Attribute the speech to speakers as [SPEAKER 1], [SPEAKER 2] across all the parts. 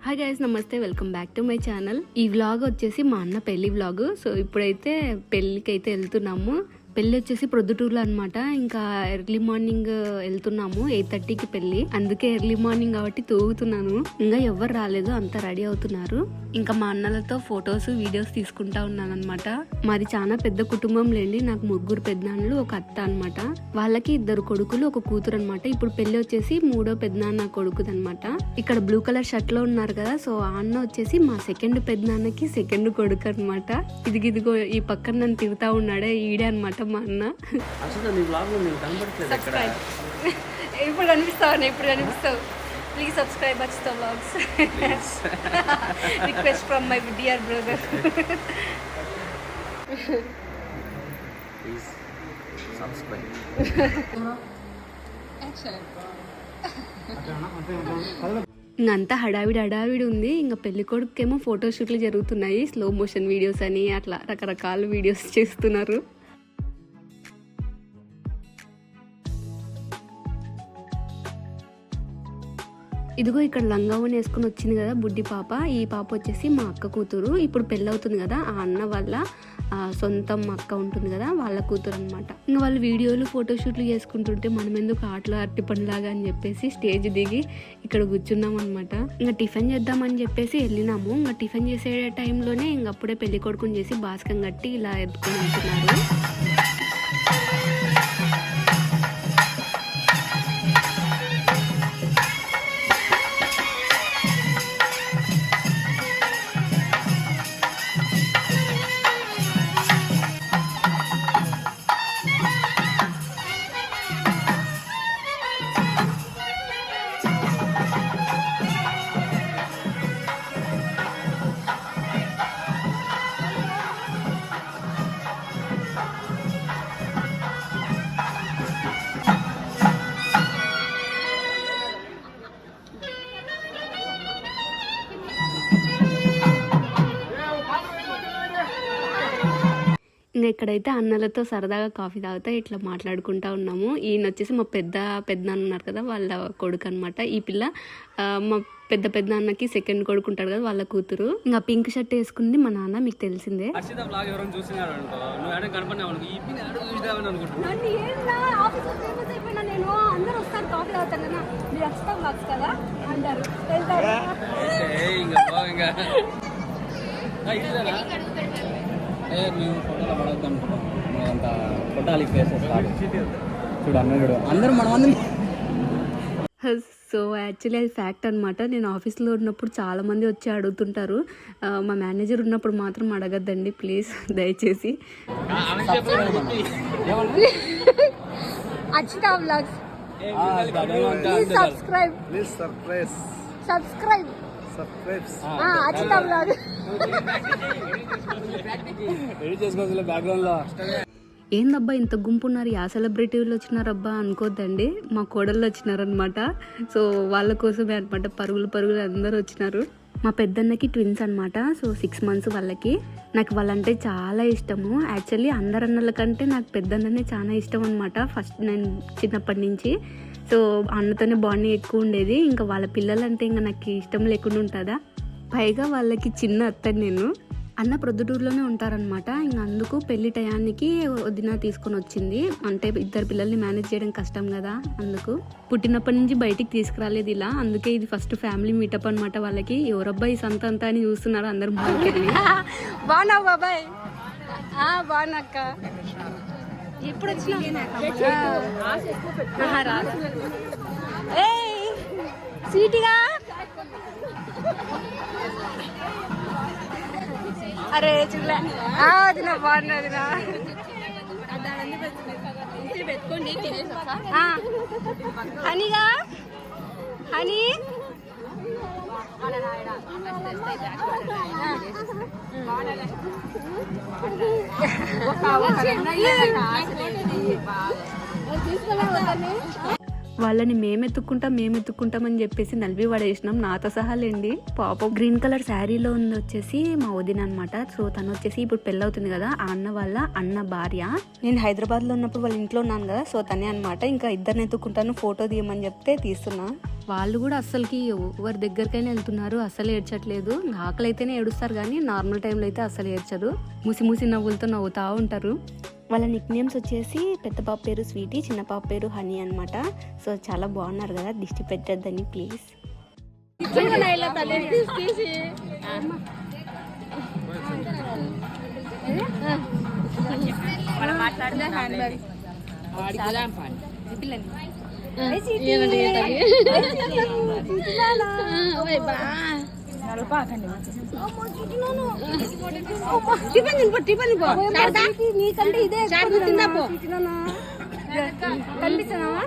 [SPEAKER 1] Hi guys, నమస్తే, welcome back to my channel. ఈ vlog వచ్చేసి మా అన్న పెళ్లి వ్లాగ్. సో ఇప్పుడైతే పెళ్ళికి అయితే వెళ్తున్నాము. పెళ్లి వచ్చేసి ప్రొద్దుటూరులో అనమాట. ఇంకా ఎర్లీ మార్నింగ్ వెళ్తున్నాము, 8:30కి పెళ్లి. అందుకే ఎర్లీ మార్నింగ్ కాబట్టి తూగుతున్నాను. ఇంకా ఎవరు రాలేదు, అంతా రెడీ అవుతున్నారు. ఇంకా మా అన్నలతో ఫొటోస్ వీడియోస్ తీసుకుంటా ఉన్నాను అనమాట. మాది చాలా పెద్ద కుటుంబం లేండి. నాకు 3 పెద్దనాన్నలు, ఒక అత్త అనమాట. వాళ్ళకి 2 కొడుకులు, ఒక కూతురు అనమాట. ఇప్పుడు పెళ్లి వచ్చేసి 3వ పెద్దనాన్న కొడుకుది అనమాట. ఇక్కడ బ్లూ కలర్ షర్ట్ లో ఉన్నారు కదా, సో ఆ అన్న వచ్చేసి మా 2nd పెద్దనాన్నకి 2nd కొడుకు అనమాట. ఇదిగో ఈ పక్కన నన్ను తిరుగుతా ఉన్నాడే, ఈడే అనమాట మా అన్న. ఇప్పుడు కనిపిస్తావు. Please subscribe Achchita vlogs. Request from my dear brother.
[SPEAKER 2] Please subscribe.
[SPEAKER 1] ఇంకంతా హడావిడి ఉంది. ఇంకా పెళ్లి కొడుకేమో ఫోటోషూట్లు జరుగుతున్నాయి, స్లో మోషన్ వీడియోస్ అని అట్లా రకరకాల వీడియోస్ చేస్తున్నారు. ఇదిగో ఇక్కడ లంగావని వేసుకుని వచ్చింది కదా బుడ్డి పాప. ఈ పాప వచ్చేసి మా అక్క కూతురు. ఇప్పుడు పెళ్ళి అవుతుంది కదా, ఆ అన్న వాళ్ళ సొంతం అక్క ఉంటుంది కదా, వాళ్ళ కూతురు అనమాట. ఇంకా వాళ్ళు వీడియోలు ఫోటోషూట్లు చేసుకుంటుంటే మనం ఎందుకు ఆటలు అరటి పండులాగా అని చెప్పేసి స్టేజ్ దిగి ఇక్కడ కూర్చున్నాం అనమాట. ఇంకా టిఫిన్ చేద్దామని చెప్పేసి వెళ్ళినాము. ఇంకా టిఫిన్ చేసే టైంలోనే ఇంకప్పుడే పెళ్లి కొడుకుని చేసి బాస్కం కట్టి ఇలా ఎత్తుకొని వెళ్తున్నారు. ఇంకా ఇక్కడైతే అన్నలతో సరదాగా కాఫీ తాగుతా ఇట్లా మాట్లాడుకుంటా ఉన్నాము. ఈయన వచ్చేసి మా పెద్దనాన్న ఉన్నారు కదా, వాళ్ళ కొడుకు అనమాట. ఈ పిల్ల మా పెద్దనాన్నకి 2nd కొడుకు ఉంటాడు కదా, వాళ్ళ కూతురు. ఇంకా పింక్ షర్ట్ వేసుకుంది మా నాన్న, మీకు తెలిసిందే.
[SPEAKER 2] మేము ఫోటోలో పడవద్దు అనుకుంటాం. అంతా ఫోటోలు చూడు అన్న అందరూ మనం.
[SPEAKER 1] సో యాక్చువల్లీ అది ఫ్యాక్ట్ అనమాట. నేను ఆఫీస్లో ఉన్నప్పుడు చాలా మంది వచ్చి అడుగుతుంటారు. మా మేనేజర్ ఉన్నప్పుడు మాత్రం అడగద్దండి ప్లీజ్, దయచేసి. అచ్చిత వ్లాగ్స్ సబ్స్క్రైబ్ అచ్చిత వ్లాగ్. ఏందబ్బా ఇంత గుంపు ఉన్నారు, యా సెలబ్రిటీలు వచ్చినారబ్బా అనుకోద్దండి, మా కోడళ్ళు వచ్చినారనమాట. సో వాళ్ళ కోసమే అనమాట, పరుగులు అందరూ వచ్చినారు. మా పెద్దన్నకి ట్విన్స్ అనమాట. సో 6 months వాళ్ళకి. నాకు వాళ్ళంటే చాలా ఇష్టము. యాక్చువల్లీ అందరు అన్నల కంటే నాకు పెద్దన్ననే చాలా ఇష్టం అనమాట. ఫస్ట్ నేను చిన్నప్పటి నుంచి. సో అన్నతోనే బాండింగ్ ఎక్కువ ఉండేది. ఇంకా వాళ్ళ పిల్లలంటే ఇంకా నాకు ఇష్టం లేకుండా ఉంటుందా. పైగా వాళ్ళకి చిన్న అత్తని నేను. అన్న ప్రొద్దుటూరులోనే ఉంటారనమాట. ఇంకా అందుకు పెళ్లి టయానికి వదిన తీసుకొని వచ్చింది. అంటే 2 పిల్లల్ని మేనేజ్ చేయడం కష్టం కదా, అందుకు పుట్టినప్పటి నుంచి బయటికి తీసుకురాలేదు ఇలా. అందుకే ఇది ఫస్ట్ ఫ్యామిలీ మీటప్ అనమాట వాళ్ళకి. ఎవరబ్బాయి సంత అంతా అని చూస్తున్నారు అందరు. బాగున్నావు బాబాయ్? బాగున్నాక్క. ఎప్పుడు వచ్చినా సీటిగా. అరే చూడలే వదినా, బాగున్నా వదినా. హనీగా హనీ వాళ్ళని మేము ఎత్తుక్కుంటాం అని చెప్పేసి నలిపి పడేసినాం, నాతో సహా లేండి. పాప గ్రీన్ కలర్ శారీలో ఉంది వచ్చేసి మా వదిన అనమాట. సో తను వచ్చేసి ఇప్పుడు పెళ్ళి అవుతుంది కదా, ఆ అన్న వాళ్ళ అన్న భార్య. నేను హైదరాబాద్లో ఉన్నప్పుడు వాళ్ళ ఇంట్లో ఉన్నాను కదా, సో తనే అనమాట. ఇంకా ఇద్దరిని ఎత్తుక్కుంటాను, ఫోటో తీయమని చెప్తే తీస్తున్నా. వాళ్ళు కూడా అస్సలకి ఎవరి దగ్గరికైనా వెళ్తున్నారు, అస్సలు ఏడ్చట్లేదు. ఆకలి అయితేనే ఏడుస్తారు కానీ నార్మల్ టైంలో అయితే అస్సలు ఏడ్చరు, మూసి నవ్వులతో నవ్వుతూ ఉంటారు. వాళ్ళ నిక్ నేమ్స్ వచ్చేసి పెద్ద పాప పేరు స్వీటీ, చిన్న పాప పేరు హనీ అనమాట. సో చాలా బాగున్నారు కదా, దిష్టి పెట్టద్దని ప్లీజ్. నీకంటే ఇదే కనిపిస్తున్నావా?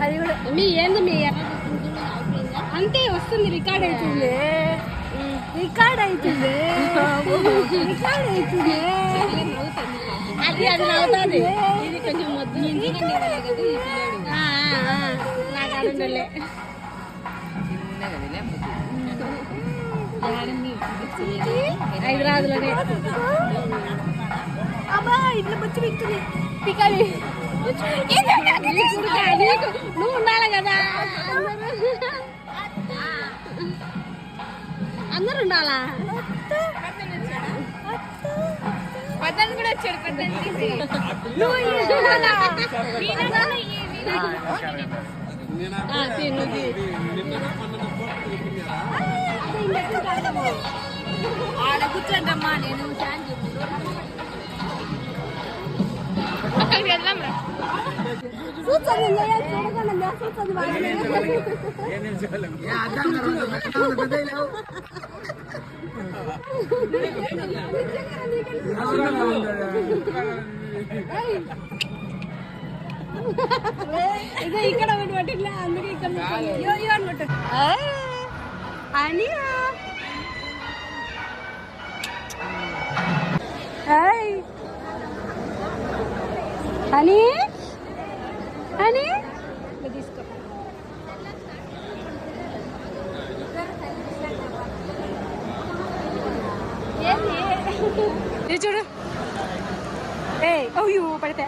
[SPEAKER 1] అది కూడా మీ ఏంది మీ అంతే వస్తుంది, రికార్డ్ అవుతుంది. అది నవ్వుతుంది. ఇది కొంచెం హైదరాబాద్లోనే అబ్బా ఇట్లా వచ్చి విక్తుంది పికాలి. నువ్వు ఉండాలి కదా, అందరు ఉండాలా. పద్దెనిమిది కూడా వచ్చాడు, ఆడ కూర్చోండమ్మా. నేను అక్కడికి వెళ్దాం రా. ఇదే ఇక్కడ పట్టిట్లే, అందుకే ఇక్కడ అనమాట. అని అని అని తీసుకో. చూడు అయ్యో పడితే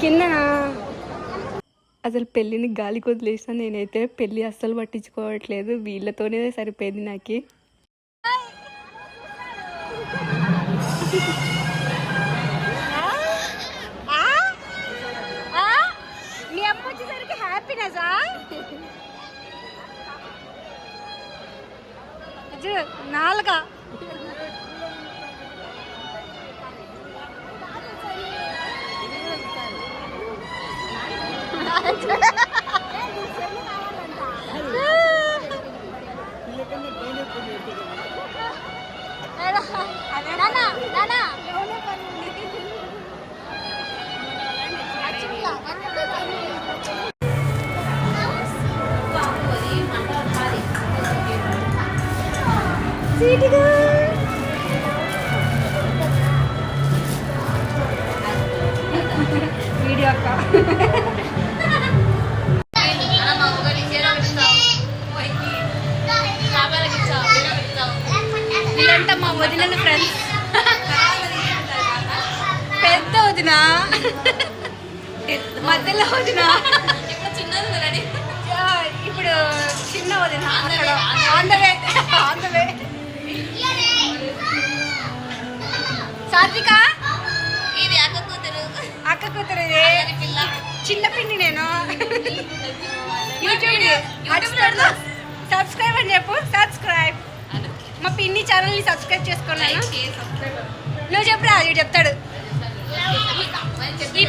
[SPEAKER 1] కిందనా. అసలు పెళ్ళిని గాలికి వదిలేసిన నేనైతే పెళ్ళి అస్సలు పట్టించుకోవట్లేదు, వీళ్ళతోనే సరిపోయింది నాకు. మీ అమ్మ వచ్చేసరికి హ్యాపీనెసా? నాలుగా వీడియో అక్క వీళ్ళంతా మా వదిన ఫ్రెండ్స్. పెద్ద వదిన, మధ్యలో వదిన, ఇప్పుడు చిన్న వదిన. సాత్విక ఇది అక్క కూతురు ఇది చిన్న పిండి. నేను యూట్యూబ్ సబ్స్క్రైబ్ అని చెప్పు. సబ్స్క్రైబ్ మా పిన్ని ఛానల్ని సబ్స్క్రైబ్ చేసుకున్నాను. నువ్వు చెప్పురా, వీడు చెప్తాడు. ఈ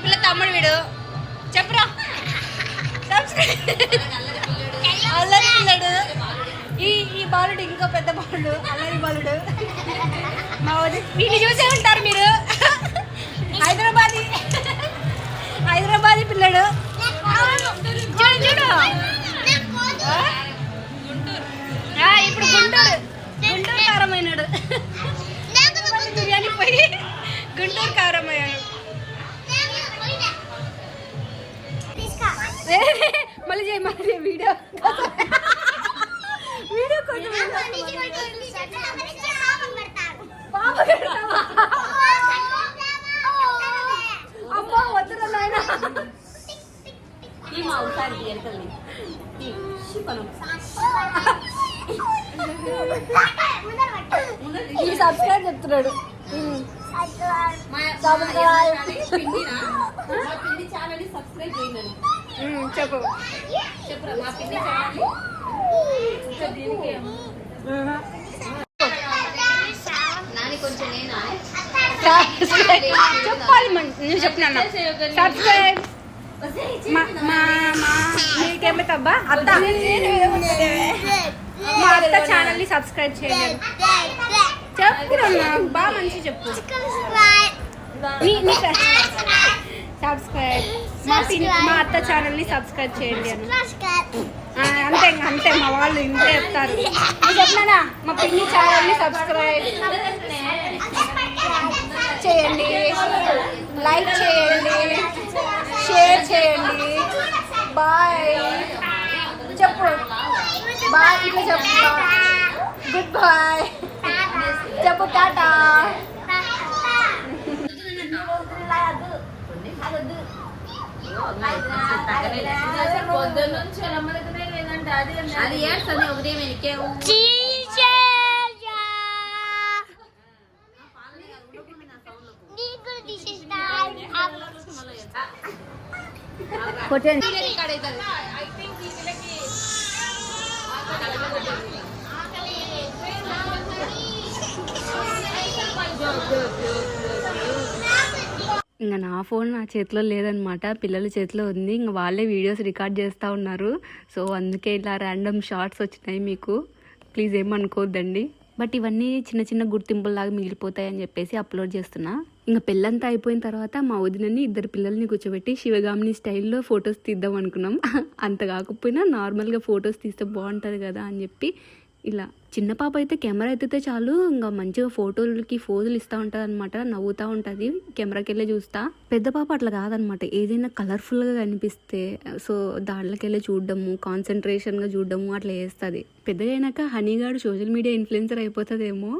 [SPEAKER 1] పిల్ల తమ్ముడు వీడు, చెప్పురా. సబ్స్క్రైబ్. అల్లరి పిల్లడు. ఈ బాలుడు ఇంకో పెద్ద బాలుడు, అల్లరి బాలుడు. మా వీడిని చూసే ఉంటారు మీరు. మారిపోయి గుంటూరు కారం అయ్యాడు. మళ్ళీ చేయి వీడియో వీడియో కొంచెం అమ్మా వద్దురా నాయన ఈ సబ్స్క్రైబ్ చెప్తున్నాడు. చెప్పు చెప్పురా మా పిన్ని చెప్పాలి నేను చెప్పినా సబ్స్క్రైబ్ మీకేమైతబ్బా అత్త మా అత్త ఛానల్ ని సబ్స్క్రైబ్ చేయండి. చెప్పుకున్నా బాగా మంచి చెప్పు. సబ్స్క్రైబ్ మా అత్త ఛానల్ ని సబ్స్క్రైబ్ చేయండి అని అంతే అంతే మా వాళ్ళు ఇంతే చెప్తారు. నేను చెప్పినానా మా పిన్ని ఛానల్ ని సబ్స్క్రైబ్ చేయండి, లైక్ చేయండి, షేర్ చేయండి. బాయ్ చెప్పు బాయ్ ఇట్లా చెప్పు గుడ్ బాయ్ చెప్పు టాటా. అది ఏడ్సండి ఒకటే ఇంకా నా ఫోన్ నా చేతిలో లేదనమాట, పిల్లల చేతిలో ఉంది. ఇంకా వాళ్ళే వీడియోస్ రికార్డ్ చేస్తూ ఉన్నారు. సో అందుకే ఇలా ర్యాండమ్ షార్ట్స్ వచ్చినాయి. మీకు ప్లీజ్ ఏమనుకోవద్దండి. బట్ ఇవన్నీ చిన్న చిన్న గుర్తింపుల్లాగా మిగిలిపోతాయని చెప్పేసి అప్లోడ్ చేస్తున్నా. ఇంకా పెళ్ళంతా అయిపోయిన తర్వాత మా వదినని ఇద్దరు పిల్లల్ని కూర్చోబెట్టి శివగామిని స్టైల్లో ఫొటోస్ తీద్దాం అనుకున్నాం. అంత కాకపోయినా నార్మల్గా ఫొటోస్ తీస్తే బాగుంటుంది కదా అని చెప్పి ఇలా. చిన్న పాప అయితే కెమెరా ఎత్తితే చాలు ఇంకా మంచిగా ఫోటోలకి ఫోజులు ఇస్తూ ఉంటుంది అనమాట, నవ్వుతూ ఉంటుంది కెమెరాకి వెళ్ళి చూస్తా. పెద్ద పాప అట్లా కాదనమాట, ఏదైనా కలర్ఫుల్గా కనిపిస్తే సో దాంట్లోకి వెళ్ళి చూడడము, కాన్సన్ట్రేషన్గా చూడడము అట్లా చేస్తుంది. పెద్దగా అయినాక హనీగాడు సోషల్ మీడియా ఇన్ఫ్లుయెన్సర్ అయిపోతుందేమో,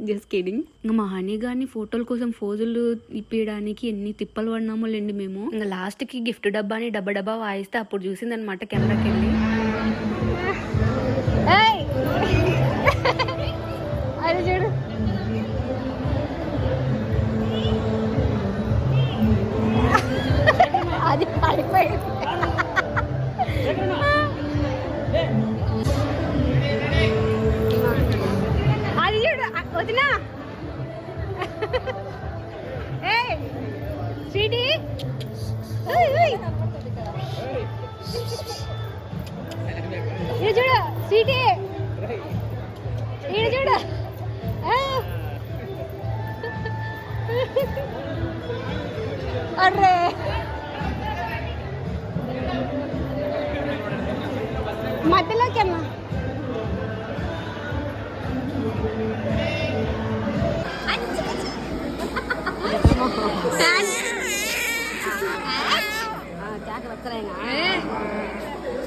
[SPEAKER 1] జస్ట్ కిడింగ్. ఇంకా మా హనీగాడిని ఫోటోల కోసం ఫోజులు ఇప్పించడానికి ఎన్ని తిప్పలు పడినామో లేండి మేము. ఇంకా లాస్ట్కి గిఫ్ట్ డబ్బాని డబ్బా వాయిస్తే అప్పుడు చూసిందనమాట కెమెరాకి వెళ్ళి. అది చూడు అది పడిపోయింది. అది చూడు వదినా స్వీటీ ఇది చూడు స్వీటీ ఇది చూడు అర్రే మధ్యలోకి అమ్మా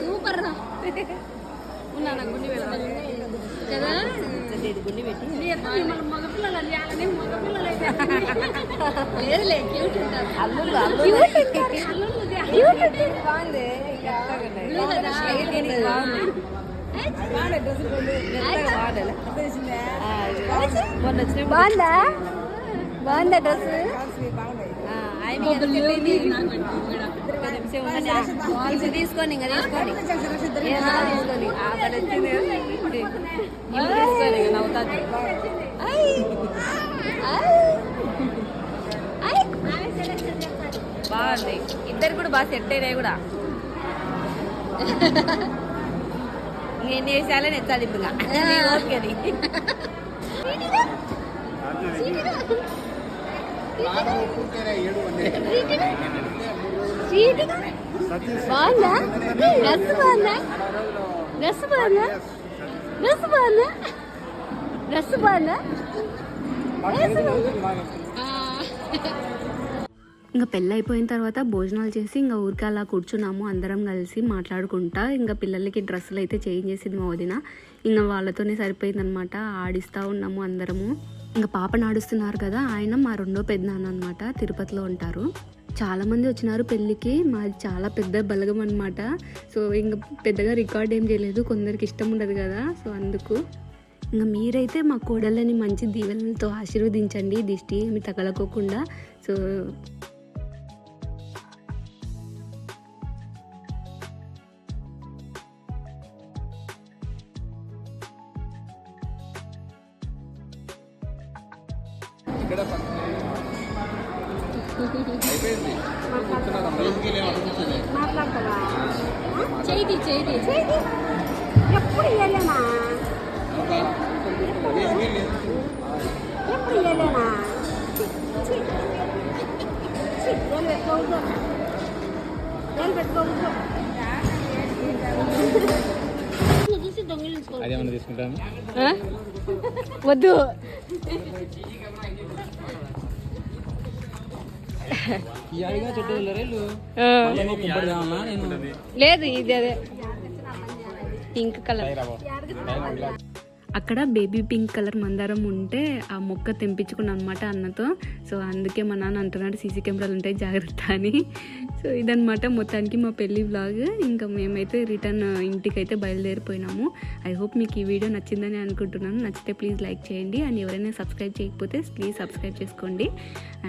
[SPEAKER 1] సూపర్ ఉన్నా గుండి కదా గుండి పెట్టి మగపిల్లలు అన్ని మగపిల్లలు లేదులే క్యూట్ ఉంటారు. బాగుందా బాగుందా డ్రెస్ తీసుకోండి ఇంకా తీసుకోండి తీసుకోండి నవ్వుతాది. బాగుంది ఇద్దరు కూడా బాగా సెట్ అయినాయి కూడా. ఇంకెన్ని వేసాలని ఎత్తాలి ఇప్పుడు ఓకే. బాగుందా డ్రెస్ బాగుందా డ్రెస్ బాగుందా డ్రెస్ బాగుందా డ్రెస్ బాగుందా ఇంకా పెళ్ళి అయిపోయిన తర్వాత భోజనాలు చేసి ఇంకా ఊరికి అలా కూర్చున్నాము అందరం కలిసి మాట్లాడుకుంటా. ఇంకా పిల్లలకి డ్రెస్సులు అయితే చేంజ్ చేసింది మా వదిన. ఇంకా వాళ్ళతోనే సరిపోయిందనమాట. ఆడిస్తూ ఉన్నాము అందరము. ఇంకా పాపను ఆడిస్తున్నారు కదా, ఆయన మా రెండో పెద్దనాన్న అనమాట, తిరుపతిలో ఉంటారు. చాలామంది వచ్చినారు పెళ్ళికి. మాది చాలా పెద్ద బలగం అనమాట. సో ఇంకా పెద్దగా రికార్డ్ ఏం చేయలేదు, కొందరికి ఇష్టం ఉండదు కదా, సో అందుకు. ఇంకా మీరైతే మా కోడళ్ళని మంచి దీవెనలతో ఆశీర్వదించండి, దిష్టి ఏమి తగలకోకుండా. సో
[SPEAKER 3] చేయి ఎప్పుడు ఇవ్వలేనా ఎప్పుడు ఇవ్వలేనా చూసి దొంగిలించుకో.
[SPEAKER 2] అదేమన్నా తీసుకుంటాను.
[SPEAKER 1] వద్దు. లేదు, ఇది అదే పింక్ కలర్. అక్కడ బేబీ పింక్ కలర్ మందారం ఉంటే ఆ మొక్క తెంపించుకున్నాను అనమాట అన్నతో. సో అందుకే మా నాన్న అంటున్నాడు సీసీ కెమెరాలు ఉంటాయి జాగ్రత్త అని. సో ఇదనమాట మొత్తానికి మా పెళ్ళి వ్లాగ్. ఇంకా మేమైతే రిటర్న్ ఇంటికైతే బయలుదేరిపోయినాము. ఐ హోప్ మీకు ఈ వీడియో నచ్చిందని అనుకుంటున్నాను. నచ్చితే ప్లీజ్ లైక్ చేయండి. అండ్ ఎవరైనా సబ్స్క్రైబ్ చేయకపోతే ప్లీజ్ సబ్స్క్రైబ్ చేసుకోండి.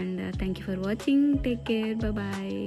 [SPEAKER 1] And thank you for watching. Take care. Bye.